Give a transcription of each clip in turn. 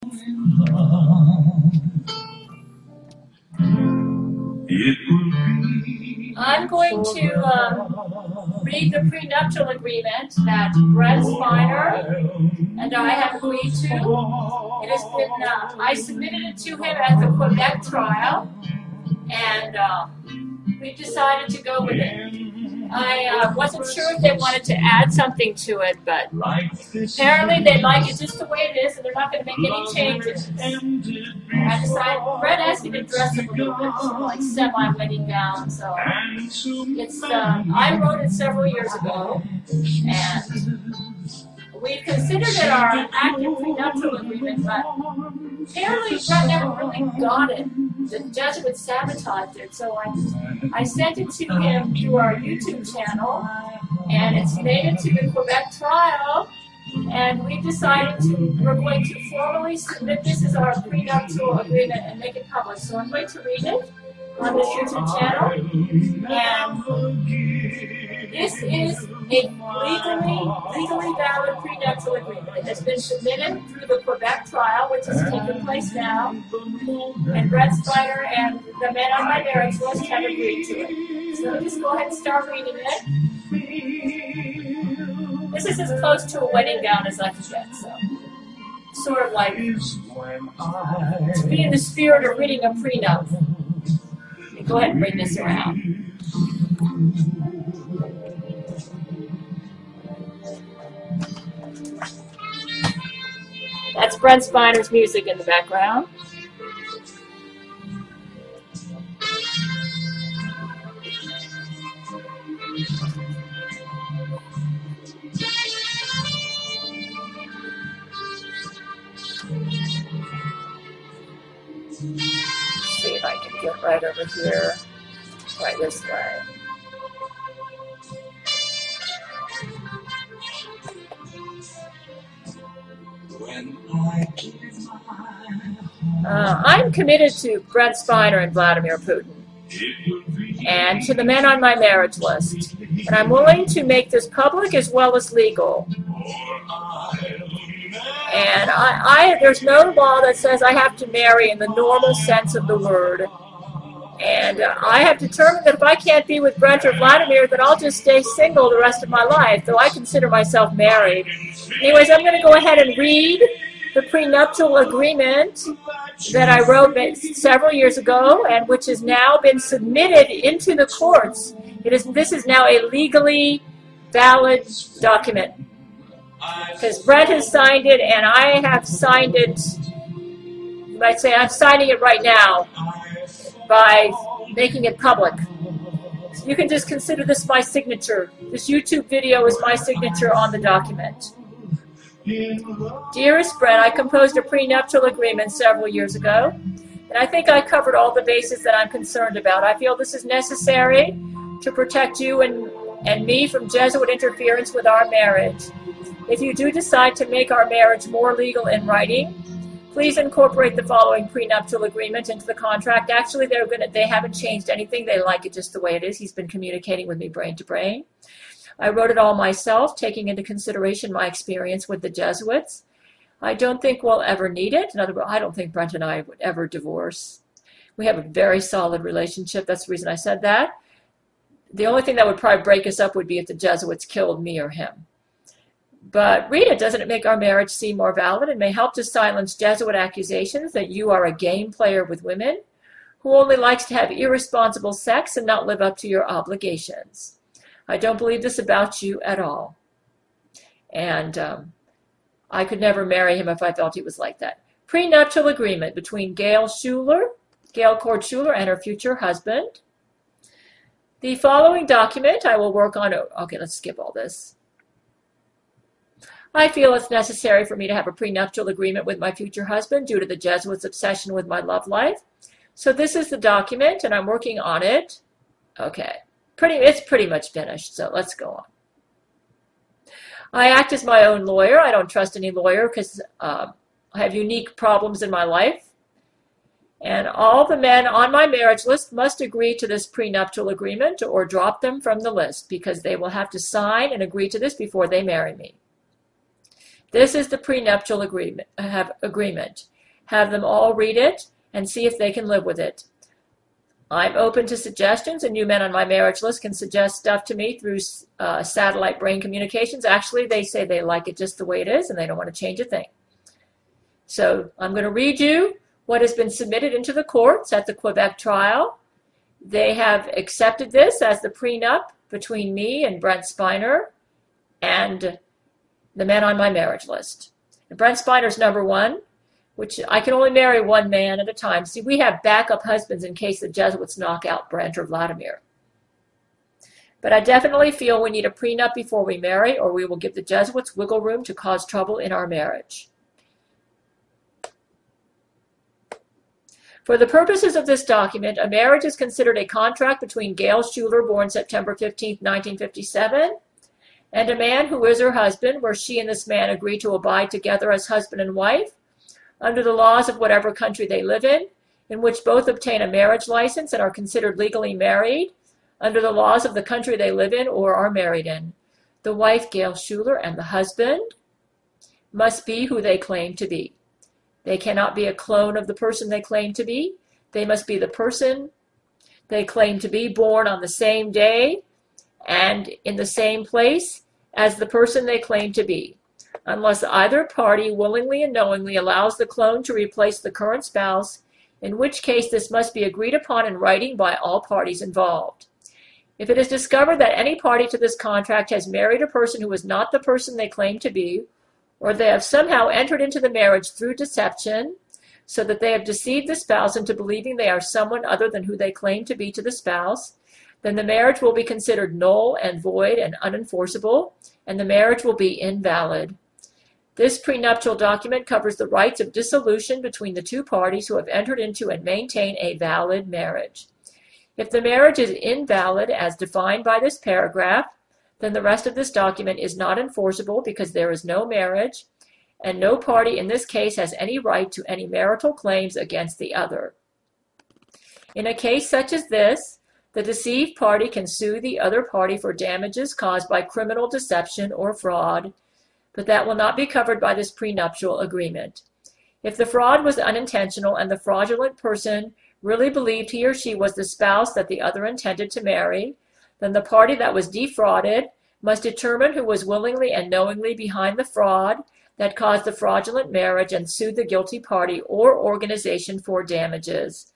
I'm going to read the prenuptial agreement that Brett Spiner and I have agreed to. It has been, I submitted it to him at the Quebec trial, and we decided to go with it. I wasn't sure if they wanted to add something to it, but apparently they like it just the way it is, and they're not going to make any changes. I decided, Brett asked me to dress up a little bit, like semi-wedding gown, so it's, I wrote it several years ago, and we considered it our active prenuptial agreement, but apparently Brett never really got it. The Jesuits sabotaged it, so I sent it to him through our YouTube channel, and it's made it to the Quebec trial, and we decided we're going to formally submit this as our prenuptial agreement and make it public. So I'm going to read it on this YouTube channel, and this is a legally valid prenuptial agreement. It has been submitted through the Quebec trial, which is taking place now, and Brett Spiner and the men on my marriage list have agreed to it. So let me just go ahead and start reading it. This is as close to a wedding gown as I can get, so sort of like to be in the spirit of reading a prenup. Go ahead and bring this around. That's Brent Spiner's music in the background. See if I can get right over here, right this way. I'm committed to Brent Spiner and Vladimir Putin, and to the men on my marriage list, and I'm willing to make this public as well as legal. And there's no law that says I have to marry in the normal sense of the word. And I have determined that if I can't be with Brent or Vladimir, then I'll just stay single the rest of my life, though I consider myself married. Anyways, I'm going to go ahead and read the prenuptial agreement that I wrote several years ago, and which has now been submitted into the courts. This is now a legally valid document, because Brent has signed it, and I have signed it. You might say I'm signing it right now by making it public. So you can just consider this my signature. This YouTube video is my signature on the document. Dearest Brent, I composed a prenuptial agreement several years ago, and I think I covered all the bases that I'm concerned about. I feel this is necessary to protect you and me from Jesuit interference with our marriage. If you do decide to make our marriage more legal in writing, please incorporate the following prenuptial agreement into the contract. Actually, they haven't changed anything. They like it just the way it is. He's been communicating with me brain to brain. I wrote it all myself, taking into consideration my experience with the Jesuits. I don't think we'll ever need it. In other words, I don't think Brent and I would ever divorce. We have a very solid relationship. That's the reason I said that. The only thing that would probably break us up would be if the Jesuits killed me or him. But read it. Doesn't it make our marriage seem more valid and may help to silence Jesuit accusations that you are a game player with women who only likes to have irresponsible sex and not live up to your obligations? I don't believe this about you at all. And I could never marry him if I felt he was like that. Prenuptial agreement between Gail Cord Schuler, and her future husband. The following document I will work on. Okay, let's skip all this. I feel it's necessary for me to have a prenuptial agreement with my future husband due to the Jesuits' obsession with my love life. So this is the document, and I'm working on it. Okay. It's pretty much finished, so let's go on. I act as my own lawyer. I don't trust any lawyer because I have unique problems in my life. And all the men on my marriage list must agree to this prenuptial agreement or drop them from the list, because they will have to sign and agree to this before they marry me. This is the prenuptial agreement. Have them all read it and see if they can live with it. I'm open to suggestions, and you men on my marriage list can suggest stuff to me through satellite brain communications. Actually, they say they like it just the way it is and they don't want to change a thing. So I'm going to read you what has been submitted into the courts at the Quebec trial. They have accepted this as the prenup between me and Brent Spiner and the men on my marriage list. And Brent Spiner's number one, which I can only marry one man at a time. See, we have backup husbands in case the Jesuits knock out Brent or Vladimir. But I definitely feel we need a prenup before we marry, or we will give the Jesuits wiggle room to cause trouble in our marriage. For the purposes of this document, a marriage is considered a contract between Gail Schuler, born September 15, 1957, and a man who is her husband, where she and this man agree to abide together as husband and wife, under the laws of whatever country they live in which both obtain a marriage license and are considered legally married, under the laws of the country they live in or are married in. The wife, Gail Schuler, and the husband must be who they claim to be. They cannot be a clone of the person they claim to be. They must be the person they claim to be, born on the same day and in the same place as the person they claim to be, unless either party willingly and knowingly allows the clone to replace the current spouse, in which case this must be agreed upon in writing by all parties involved. If it is discovered that any party to this contract has married a person who is not the person they claim to be, or they have somehow entered into the marriage through deception, so that they have deceived the spouse into believing they are someone other than who they claim to be to the spouse, then the marriage will be considered null and void and unenforceable, and the marriage will be invalid. This prenuptial document covers the rights of dissolution between the two parties who have entered into and maintain a valid marriage. If the marriage is invalid as defined by this paragraph, then the rest of this document is not enforceable because there is no marriage, and no party in this case has any right to any marital claims against the other. In a case such as this, the deceived party can sue the other party for damages caused by criminal deception or fraud, but that will not be covered by this prenuptial agreement. If the fraud was unintentional and the fraudulent person really believed he or she was the spouse that the other intended to marry, then the party that was defrauded must determine who was willingly and knowingly behind the fraud that caused the fraudulent marriage and sue the guilty party or organization for damages,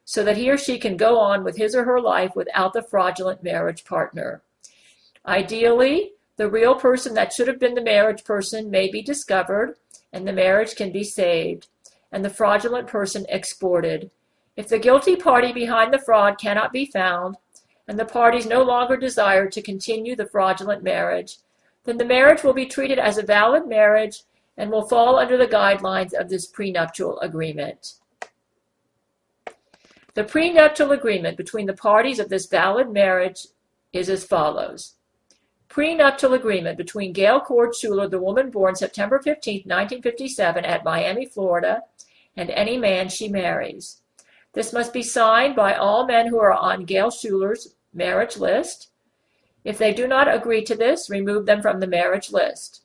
so that he or she can go on with his or her life without the fraudulent marriage partner. Ideally, the real person that should have been the marriage person may be discovered, and the marriage can be saved, and the fraudulent person exported. If the guilty party behind the fraud cannot be found, and the parties no longer desire to continue the fraudulent marriage, then the marriage will be treated as a valid marriage and will fall under the guidelines of this prenuptial agreement. The prenuptial agreement between the parties of this valid marriage is as follows. Prenuptial agreement between Gail Cord Schuler, the woman born September 15, 1957 at Miami, Florida, and any man she marries. This must be signed by all men who are on Gail Schuler's marriage list. If they do not agree to this, remove them from the marriage list.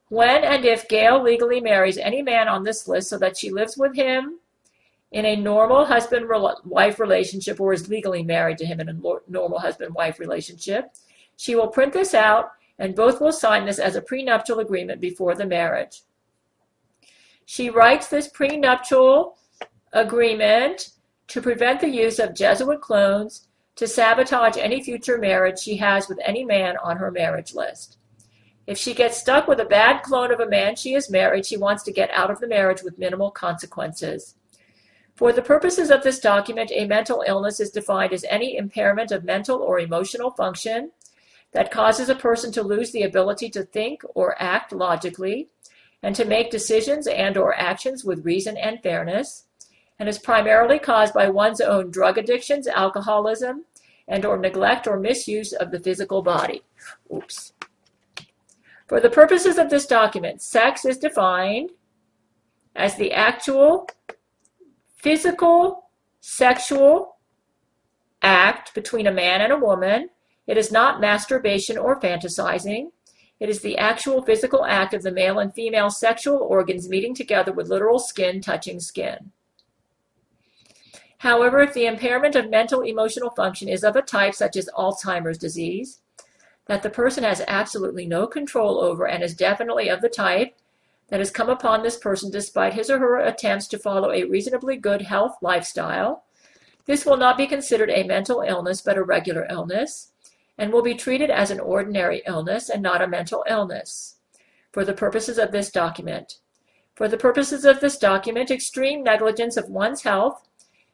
When and if Gail legally marries any man on this list so that she lives with him in a normal husband-wife relationship or is legally married to him in a normal husband-wife relationship, she will print this out and both will sign this as a prenuptial agreement before the marriage. She writes this prenuptial agreement to prevent the use of Jesuit clones to sabotage any future marriage she has with any man on her marriage list. If she gets stuck with a bad clone of a man she has married, she wants to get out of the marriage with minimal consequences. For the purposes of this document, a mental illness is defined as any impairment of mental or emotional function that causes a person to lose the ability to think or act logically and to make decisions and or actions with reason and fairness, and is primarily caused by one's own drug addictions, alcoholism, and or neglect or misuse of the physical body. Oops. For the purposes of this document, sex is defined as the actual physical sexual act between a man and a woman. It is not masturbation or fantasizing. It is the actual physical act of the male and female sexual organs meeting together with literal skin touching skin. However, if the impairment of mental emotional function is of a type such as Alzheimer's disease, that the person has absolutely no control over and is definitely of the type that has come upon this person despite his or her attempts to follow a reasonably good health lifestyle, this will not be considered a mental illness but a regular illness, and will be treated as an ordinary illness and not a mental illness for the purposes of this document. For the purposes of this document, extreme negligence of one's health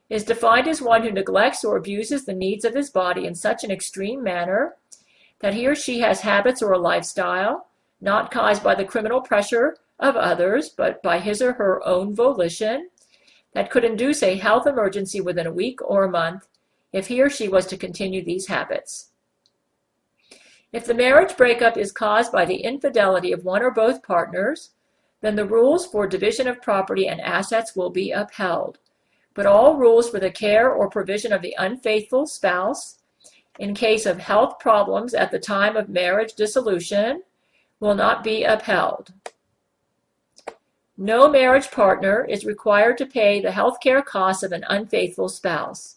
is defined as one who neglects or abuses the needs of his body in such an extreme manner that he or she has habits or a lifestyle not caused by the criminal pressure of others, but by his or her own volition, that could induce a health emergency within a week or a month if he or she was to continue these habits. If the marriage breakup is caused by the infidelity of one or both partners, then the rules for division of property and assets will be upheld, but all rules for the care or provision of the unfaithful spouse in case of health problems at the time of marriage dissolution will not be upheld. No marriage partner is required to pay the health care costs of an unfaithful spouse.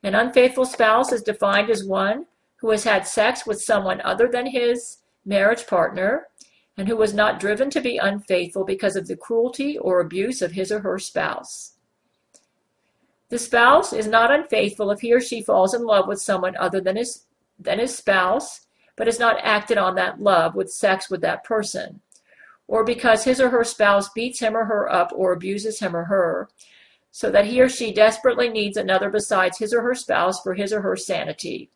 An unfaithful spouse is defined as one who has had sex with someone other than his marriage partner and who was not driven to be unfaithful because of the cruelty or abuse of his or her spouse. The spouse is not unfaithful if he or she falls in love with someone other than his spouse, but has not acted on that love with sex with that person, or because his or her spouse beats him or her up or abuses him or her, so that he or she desperately needs another besides his or her spouse for his or her sanity.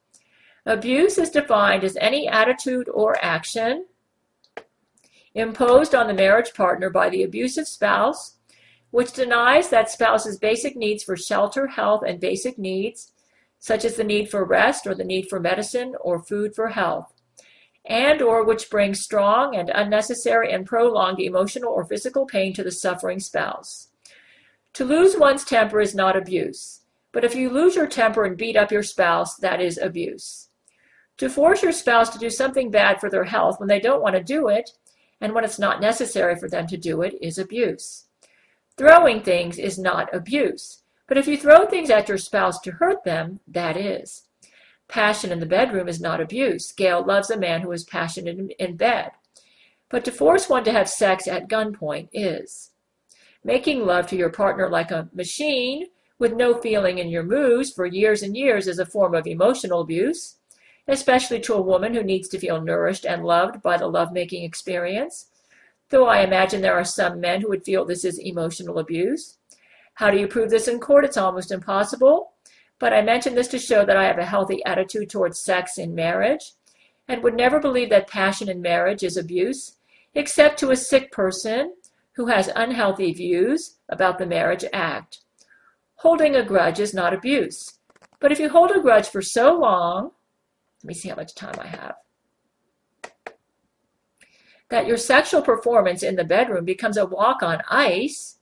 Abuse is defined as any attitude or action imposed on the marriage partner by the abusive spouse, which denies that spouse's basic needs for shelter, health, and basic needs, such as the need for rest or the need for medicine or food for health, and or which brings strong and unnecessary and prolonged emotional or physical pain to the suffering spouse. To lose one's temper is not abuse, but if you lose your temper and beat up your spouse, that is abuse. To force your spouse to do something bad for their health when they don't want to do it, and when it's not necessary for them to do it, is abuse. Throwing things is not abuse, but if you throw things at your spouse to hurt them, that is. Passion in the bedroom is not abuse. Gail loves a man who is passionate in bed. But to force one to have sex at gunpoint is. Making love to your partner like a machine with no feeling in your moves for years and years is a form of emotional abuse, especially to a woman who needs to feel nourished and loved by the lovemaking experience, though I imagine there are some men who would feel this is emotional abuse. How do you prove this in court? It's almost impossible. But I mention this to show that I have a healthy attitude towards sex in marriage and would never believe that passion in marriage is abuse, except to a sick person who has unhealthy views about the marriage act. Holding a grudge is not abuse. But if you hold a grudge for so long, let me see how much time I have, that your sexual performance in the bedroom becomes a walk on ice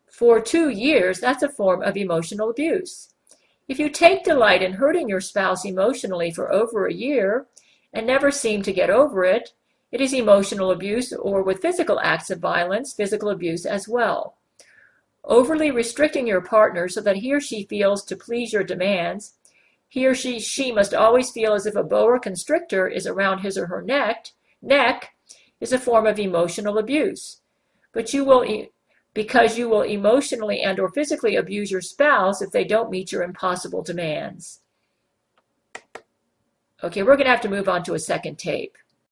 for 2 years, that's a form of emotional abuse. If you take delight in hurting your spouse emotionally for over a year and never seem to get over it, it is emotional abuse, or with physical acts of violence, physical abuse as well. Overly restricting your partner so that he or she feels to please your demands, he or she must always feel as if a boa constrictor is around his or her neck is a form of emotional abuse. But because you will emotionally and or physically abuse your spouse if they don't meet your impossible demands. Okay, we're going to have to move on to a second tape.